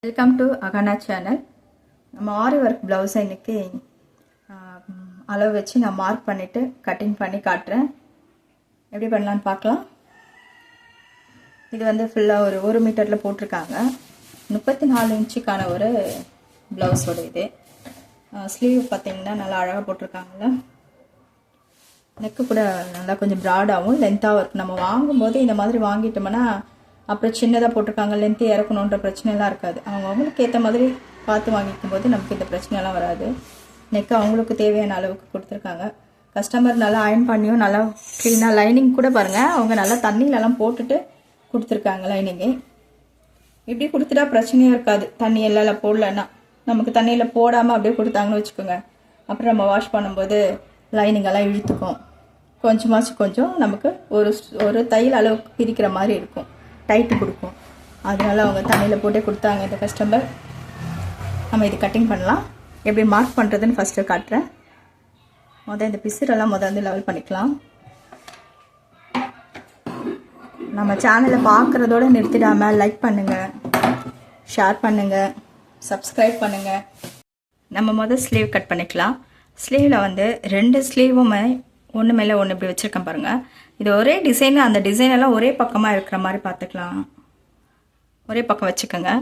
Welcome to அகனா channel. நம்ம ஆரி work ப்ளவுஸை இன்றைக்கி அளவு வச்சு நான் மார்க் பண்ணிவிட்டு கட்டிங் பண்ணி காட்டுறேன். எப்படி பண்ணலான்னு பார்க்கலாம். இது வந்து ஃபுல்லாக ஒரு மீட்டரில் போட்டிருக்காங்க. 34 இன்ச்சுக்கான ஒரு ப்ளவுஸோட இது. ஸ்லீவ் பார்த்திங்கன்னா நல்லா அழகாக போட்டிருக்காங்கல்ல. நெக்கு கூட நல்லா கொஞ்சம் ப்ராடாகவும் லென்த்தாகவும் இருக்கும். நம்ம வாங்கும்போது இந்த மாதிரி வாங்கிட்டோம்னா அப்புறம் சின்னதாக போட்டிருக்காங்க, லென்த்து இறக்கணுன்ற பிரச்சனைலாம் இருக்காது. அவங்களுக்கு ஏற்ற மாதிரி பார்த்து வாங்கிக்கும் போது நமக்கு இந்த பிரச்சனைலாம் வராது. நெக்கு அவங்களுக்கு தேவையான அளவுக்கு கொடுத்துருக்காங்க. கஸ்டமர் நல்லா அயர்ன் பண்ணியும் நல்லா க்ளீனாக லைனிங் கூட பாருங்கள், அவங்க நல்லா தண்ணியிலலாம் போட்டுட்டு கொடுத்துருக்காங்க. லைனிங்கு இப்படி கொடுத்துட்டா பிரச்சனையும் இருக்காது. தண்ணி எல்லாம் போடலன்னா, நமக்கு தண்ணியில் போடாமல் அப்படியே கொடுத்தாங்கன்னு வச்சுக்கோங்க, அப்புறம் நம்ம வாஷ் பண்ணும்போது லைனிங்கெல்லாம் இழுத்துக்கும். கொஞ்சம் நமக்கு ஒரு தையல் அளவுக்கு பிரிக்கிற மாதிரி இருக்கும், டைட்டு கொடுக்கும். அதனால அவங்க தண்ணியில் போட்டே கொடுத்தாங்க இந்த கஸ்டமர். நம்ம இது கட்டிங் பண்ணலாம். எப்படி மார்க் பண்ணுறதுன்னு ஃபஸ்ட்டு காட்டுறேன். இந்த பிசுரெல்லாம் வந்து லெவல் பண்ணிக்கலாம். நம்ம சேனலை பார்க்குறதோடு நிறுத்திடாமல் லைக் பண்ணுங்கள், ஷேர் பண்ணுங்கள், சப்ஸ்கிரைப் பண்ணுங்கள். நம்ம ஸ்லீவ் கட் பண்ணிக்கலாம். ஸ்லீவில் வந்து 2 ஸ்லீவுமே ஒன்று மேலே ஒன்று இப்படி வச்சுருக்கேன் பாருங்கள். இது ஒரே டிசைன், அந்த டிசைனெல்லாம் ஒரே பக்கமாக இருக்கிற மாதிரி பார்த்துக்கலாம். ஒரே பக்கம் வச்சுக்கோங்க.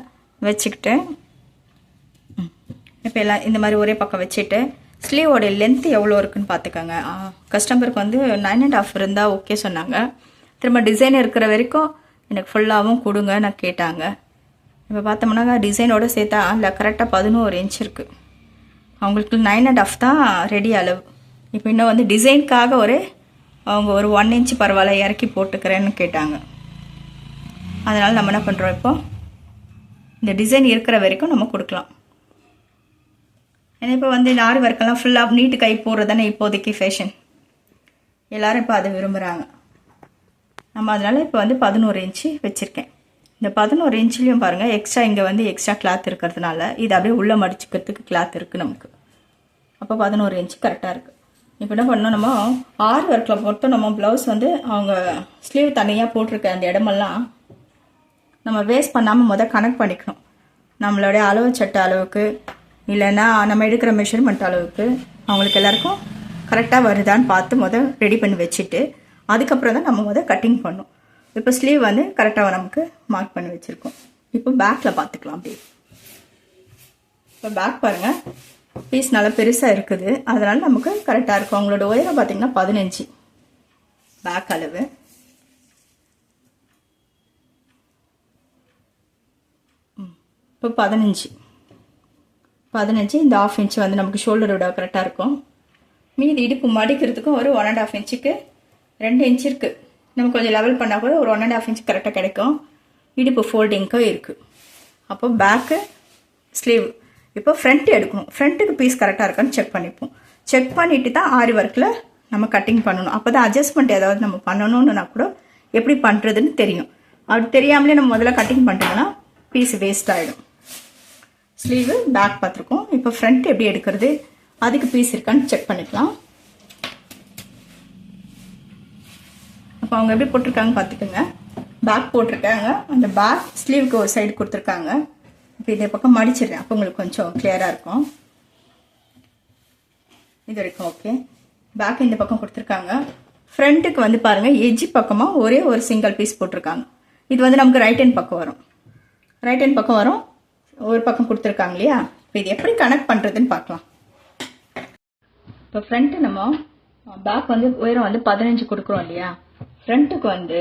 வச்சுக்கிட்டு இப்போ எல்லாம் இந்த மாதிரி ஒரே பக்கம் வச்சுட்டு ஸ்லீவோடைய லென்த்து எவ்வளோ இருக்குன்னு பார்த்துக்கோங்க. கஸ்டமருக்கு வந்து 9.5 இருந்தால் ஓகே சொன்னாங்க. திரும்ப டிசைன் இருக்கிற வரைக்கும் எனக்கு ஃபுல்லாகவும் கொடுங்க நான் கேட்டாங்க. இப்போ பார்த்தோம்னா டிசைனோடு சேர்த்தா இல்லை கரெக்டாக 11 இன்ச் இருக்குது. அவங்களுக்கு 9.5 தான் ரெடி அளவு. இப்போ இன்னும் வந்து டிசைனுக்காக அவங்க ஒரு 1 இன்ச் பரவாயில்ல இறக்கி போட்டுக்கிறேன்னு கேட்டாங்க. அதனால் நம்ம என்ன பண்ணுறோம், இப்போ இந்த டிசைன் இருக்கிற வரைக்கும் நம்ம கொடுக்கலாம். ஏன்னா இப்போ வந்து இந்த ஆரி ஒர்க்கெல்லாம் ஃபுல்லாக நீட்டு கை போடுறது தானே இப்போதைக்கு ஃபேஷன். எல்லோரும் இப்போ அதை விரும்புகிறாங்க. நம்ம அதனால் இப்போ வந்து 11 இன்ச்சு வச்சுருக்கேன். இந்த 11 இன்ச்லேயும் பாருங்கள், எக்ஸ்ட்ரா இங்கே வந்து எக்ஸ்ட்ரா கிளாத் இருக்கிறதுனால இது அப்படியே உள்ளே மடிச்சுக்கிறதுக்கு கிளாத் இருக்குது நமக்கு. அப்போ 11 இன்ச்சு கரெக்டாக இருக்குது. இப்போ என்ன பண்ணோம், நம்ம ஆரி ஒர்க்கில் மட்டும் நம்ம ப்ளவுஸ் வந்து அவங்க ஸ்லீவ் தனியாக போட்டிருக்க அந்த இடமெல்லாம் நம்ம வேஸ்ட் பண்ணாமல் கனெக்ட் பண்ணிக்கணும். நம்மளுடைய அளவு சட்டை அளவுக்கு இல்லைன்னா நம்ம எடுக்கிற மெஷர்மெண்ட் அளவுக்கு அவங்களுக்கு எல்லாருக்கும் கரெக்டாக வருதான்னு பார்த்து ரெடி பண்ணி வச்சுட்டு அதுக்கப்புறம் தான் நம்ம கட்டிங் பண்ணணும். இப்போ ஸ்லீவ் வந்து கரெக்டாக நமக்கு மார்க் பண்ணி வச்சுருக்கோம். இப்போ பேக்கில் பார்த்துக்கலாம். அப்படியே இப்போ பேக் பாருங்கள், பீஸ் நல்லா பெருசாக இருக்குது. அதனால் நமக்கு கரெக்டாக இருக்கும். அவங்களோட உயரம் பார்த்திங்கன்னா 15 பேக் அளவு. இப்போ 15 இந்த 1/2 இன்ச்சு வந்து நமக்கு ஷோல்டரோட கரெக்டாக இருக்கும். மீதி இடுப்பு மடிக்கிறதுக்கும் ஒரு 1.5 இன்ச்சுக்கு 2 இன்ச்சு இருக்குது. நம்ம கொஞ்சம் லெவல் பண்ணால் கூட ஒரு 1.5 இன்ச் கரெக்டாக கிடைக்கும். இடுப்பு ஃபோல்டிங்க்கும் இருக்குது. அப்போ பேக்கு ஸ்லீவ். இப்போ ஃப்ரண்ட் எடுக்கணும். ஃப்ரண்ட்டுக்கு பீஸ் கரெக்டாக இருக்கான்னு செக் பண்ணிப்போம். செக் பண்ணிவிட்டு தான் ஆரி ஒர்க்கில் நம்ம கட்டிங் பண்ணணும். அப்போ தான் அட்ஜஸ்ட்மெண்ட் ஏதாவது நம்ம பண்ணணும்னா கூட எப்படி பண்ணுறதுன்னு தெரியும். அப்படி தெரியாமலே நம்ம முதல்ல கட்டிங் பண்ணிட்டோம்னா பீஸ் வேஸ்ட் ஆகிடும். ஸ்லீவு பேக் பார்த்துருக்கோம். இப்போ ஃப்ரண்ட் எப்படி எடுக்கிறது, அதுக்கு பீஸ் இருக்கான்னு செக் பண்ணிக்கலாம். அப்போ அவங்க எப்படி போட்டிருக்காங்க பார்த்துக்கோங்க. பேக் போட்டிருக்காங்க. அந்த பேக் ஸ்லீவுக்கு ஒரு சைடு கொடுத்துருக்காங்க. இப்போ இதே பக்கம் மடிச்சிடுறேன். அப்போ உங்களுக்கு கொஞ்சம் கிளியராக இருக்கும். இது வரைக்கும் ஓகே. பேக் இந்த பக்கம் கொடுத்துருக்காங்க. ஃப்ரண்ட்டுக்கு வந்து பாருங்கள், எஜ்ஜி பக்கமாக ஒரே ஒரு சிங்கிள் பீஸ் போட்டிருக்காங்க. இது வந்து நமக்கு ரைட் ஹேண்ட் பக்கம் வரும். ரைட் ஹேண்ட் பக்கம் வரும், ஒரு பக்கம் கொடுத்துருக்காங்க இல்லையா. இப்போ இது எப்படி கனெக்ட் பண்ணுறதுன்னு பார்க்கலாம். இப்போ ஃப்ரண்ட்டு நம்ம பேக் வந்து உயரம் வந்து 15 கொடுக்குறோம் இல்லையா. ஃப்ரண்ட்டுக்கு வந்து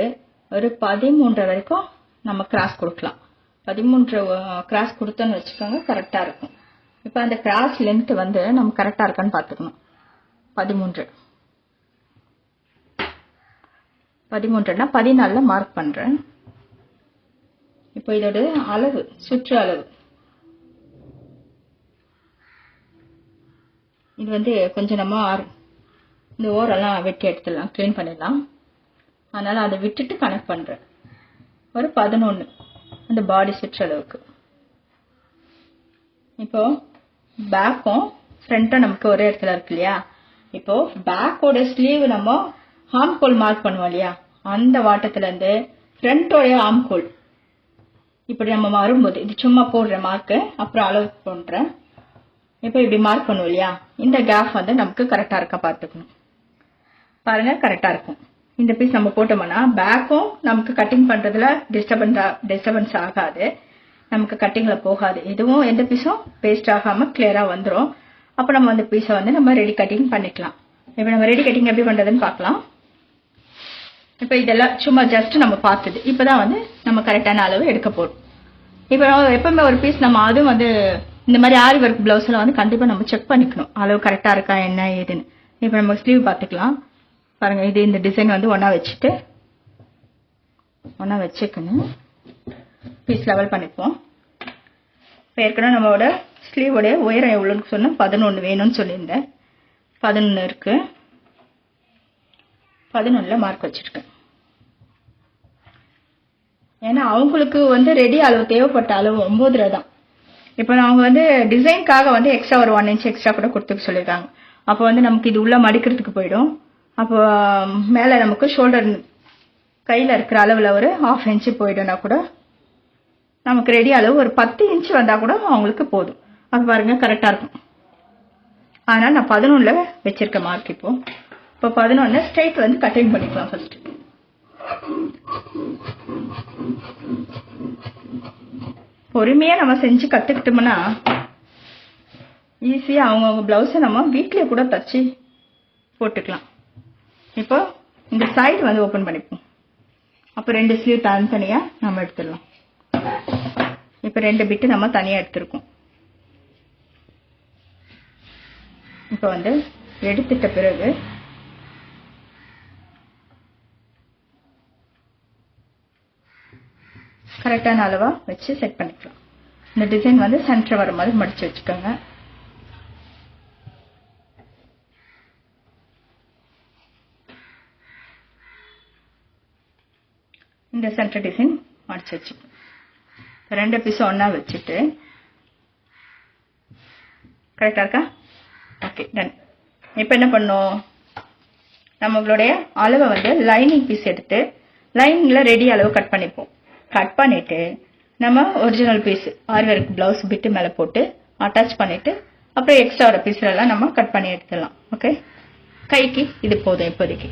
ஒரு 13 வரைக்கும் நம்ம கிராஸ் கொடுக்கலாம். 13 கிராஸ் கொடுத்தோன்னு வச்சுக்கோங்க, கரெக்டாக இருக்கும். இப்போ அந்த கிராஸ் லென்த்து வந்து நம்ம கரெக்டாக இருக்கான்னு பார்த்துக்கணும். 13னா 14 மார்க் பண்ணுறேன். இப்போ இதோட அளவு, சுற்று அளவு இது வந்து கொஞ்சம் நம்ம இந்த ஓரெல்லாம் வெட்டி எடுத்துடலாம், க்ளீன் பண்ணிடலாம். அதனால் அதை விட்டுட்டு கனெக்ட் பண்ணுறேன். ஒரு 11 அந்த பாடி சுற்றளவுக்கு. இப்போது பேக்கும் ஃப்ரண்ட்டும் நமக்கு ஒரே இடத்துல இருக்கு இல்லையா. இப்போது பேக்கோட ஸ்லீவ் நம்ம ஆம்கோல் மார்க் பண்ணுவோம் இல்லையா, அந்த வாட்டத்துலேருந்து ஃப்ரண்ட்டோடைய ஆம்கோல் இப்படி நம்ம வரும்போது இது சும்மா போடுற மார்க்கு, அப்புறம் அளவு பண்ணுறேன். இப்போ இப்படி மார்க் பண்ணுவோம் இல்லையா, இந்த கேப் வந்து நமக்கு கரெக்டாக இருக்கா பார்த்துக்கணும். பாருங்க கரெக்டாக இருக்கும். இந்த பீஸ் நம்ம போட்டோம்னா பேக்கும் நமக்கு கட்டிங் பண்ணுறதுல டிஸ்டர்பன்ஸ் ஆகாது, நமக்கு கட்டிங்கில் போகாது, எதுவும் எந்த பீஸும் வேஸ்ட் ஆகாமல் கிளியராக வந்துடும். அப்போ நம்ம அந்த பீஸை வந்து நம்ம ரெடி கட்டிங் பண்ணிக்கலாம். இப்போ நம்ம ரெடி கட்டிங் எப்படி பண்ணுறதுன்னு பார்க்கலாம். இப்போ இதெல்லாம் சும்மா ஜஸ்ட் நம்ம பார்த்தது. இப்போ தான் வந்து நம்ம கரெக்டான அளவு எடுக்க போகிறோம். இப்போ எப்பவுமே ஒரு பீஸ் நம்ம அதுவும் வந்து இந்த மாதிரி ஆரி ஒர்க் ப்ளவுஸில் வந்து கண்டிப்பாக நம்ம செக் பண்ணிக்கணும் அளவு கரெக்டாக இருக்கா என்ன ஏதுன்னு. இப்போ நம்ம ஸ்லீவ் பார்த்துக்கலாம். பாருங்கள், இது இந்த டிசைன் வந்து ஒன்றா வச்சுக்கணும். பீஸ் லெவல் பண்ணிப்போம். இப்போ ஏற்கனவே நம்மளோட ஸ்லீவோடைய உயரம் எவ்வளோன்னு சொன்னால் 11 வேணும்னு சொல்லியிருந்தேன். 11 இருக்குது. 11ல் மார்க் வச்சுருக்கேன். ஏன்னா அவங்களுக்கு வந்து ரெடி அளவு தேவைப்பட்ட அளவு 9 தான். இப்போ அவங்க வந்து டிசைனுக்காக வந்து எக்ஸ்ட்ரா ஒரு 1 இன்ச் எக்ஸ்ட்ரா கூட கொடுத்துக்க சொல்லியிருக்காங்க. அப்போ வந்து நமக்கு இது உள்ள மடிக்கிறதுக்கு போயிடும். அப்போ மேலே நமக்கு ஷோல்டர் கையில் இருக்கிற அளவில் ஒரு 1/2 இன்ச்சு போயிடும்னா கூட நமக்கு ரெடி அளவு ஒரு 10 இன்ச்சு வந்தால் கூட அவங்களுக்கு போதும். அது பாருங்கள் கரெக்டாக இருக்கும். அதனால் நான் 11ல் வச்சுருக்கேன் மார்க். இப்போ 11 ஸ்ட்ரைட் வந்து கட்டிங் பண்ணிக்கலாம். ஃபர்ஸ்ட் பொறுமையாக நம்ம செஞ்சு கற்றுக்கிட்டோம்னா ஈஸியாக அவங்கவுங்க ப்ளவுஸை நம்ம வீட்டிலே கூட தச்சு போட்டுக்கலாம். இப்போ இந்த சைடு வந்து ஓப்பன் பண்ணிப்போம். அப்போ 2 ஸ்லீவ் தனியாக நம்ம எடுத்துடலாம். இப்போ 2 பிட்டு நம்ம தனியாக எடுத்துருக்கோம். இப்போ வந்து எடுத்துட்ட பிறகு கரெக்டான அளவாக வச்சு செட் பண்ணிக்கலாம். இந்த டிசைன் வந்து சென்டர் வர மாதிரி மடித்து வச்சுக்கோங்க. இந்த சென்டர் டிசைன் மடித்து வச்சுக்கோங்க. 2 பீஸும் ஒன்றா வச்சுட்டு கரெக்டாக இருக்கா? Okay, done. இப்போ என்ன பண்ணோம், நம்மளுடைய அளவை வந்து லைனிங் பீஸ் எடுத்து லைனிங்கில் ரெடி அளவு கட் பண்ணிப்போம். கட் பண்ணிவிட்டு நம்ம original piece aari work blouse bit மேலே போட்டு அட்டாச் பண்ணிவிட்டு அப்புறம் எக்ஸ்ட்ரா ஒரு பீஸ்லாம் நம்ம கட் பண்ணி எடுத்துடலாம். ஓகே, கைக்கு இது போதும் இப்போதைக்கு.